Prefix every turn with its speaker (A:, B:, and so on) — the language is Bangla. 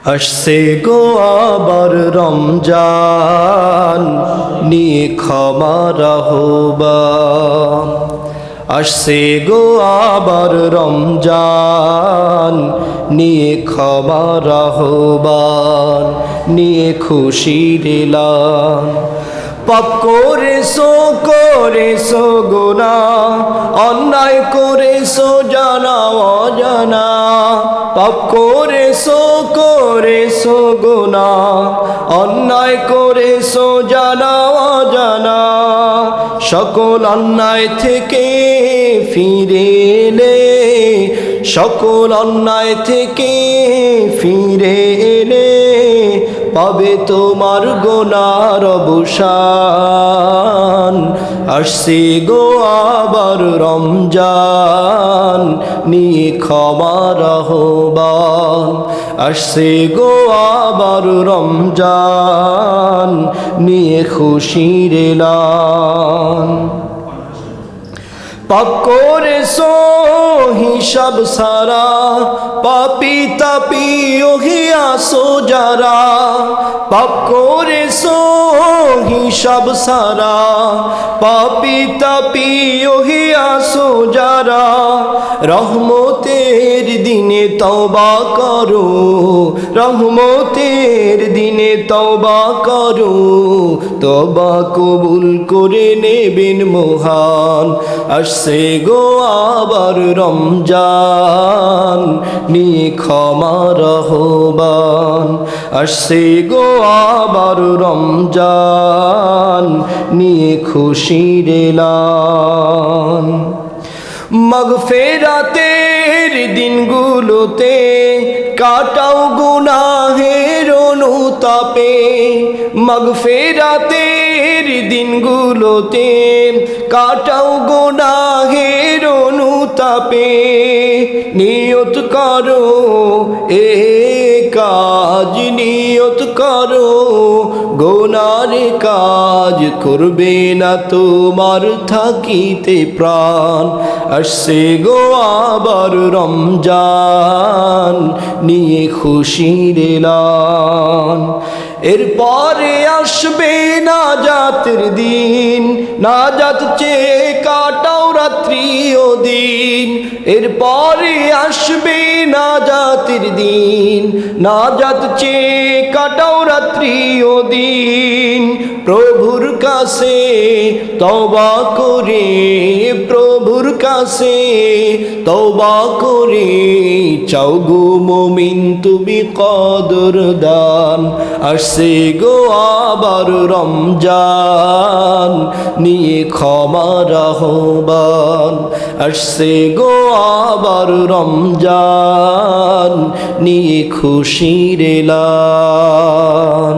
A: আসছে গো আবার রমজান, নিয়ে ক্ষমার আহ্বান। আসছে গো আবার রমজান, নিয়ে ক্ষমার আহ্বান, নিয়ে খুশির এলান। পাপ করেছো গুনাহ, অন্যায় করেছো জানা অজানা। পাপ করেছো গুনাহ, অন্যায় করেছো জানা অজানা। সকল অন্যায় থেকে ফিরে এলে, সকল অন্যায় থেকে ফিরে এলে পাবে তোমার গুনার অবসান। আসছে গো আবার রমজান, নিয়ে ক্ষমার আহ্বান। আসছে গো আবার রমজান, নিয়ে খুশির এলান। পাপ করেছো হিসাব সারা, পাপী তাপী ওহিয়াছো যারা। পাপ করেছো হিসাব সারা, পাপী তাপী ওহিয়াছো যারা। রহমতের দিনে তওবা করো, রহমতের দিনে তওবা করো। তওবা কবুল করে নেবেন মহান। আসছে গো আবার রমজান, নিয়ে ক্ষমার আহ্বান। আসছে গো আবার রমজান, নিয়ে খুশির এলান। মাগফিরাতের দিনগুলোতে কাটাও গুনাহের অনুতাপে। মাগফিরাতের দিনগুলোতে কাটাও গুনাহের অনুতাপে। নিয়ত করো এ কাজ, নিয়ত করো গুনার কাজ করবে না তোমার থাকিতে প্রাণ। আসছে গো আবার রমজান, নিয়ে খুশির এলান। এরপরে আসবে নাজাতের দিন, নাজাত চেয়ে কাটাও রাত্রি ও দিন। এরপরে আসবে নাজাতের দিন, নাজাত চেয়ে কাটাও রাত্রি ও দিন। প্রভুর কাছে তওবা করে, প্রভুর কাছে তওবা করে চাও গো মুমিন তুমি কদর দান। আসছে গো আবার রমজান, নিয়ে ক্ষমার আহ্বান। আসছে গো আবার রমজান, নিয়ে খুশির এলান।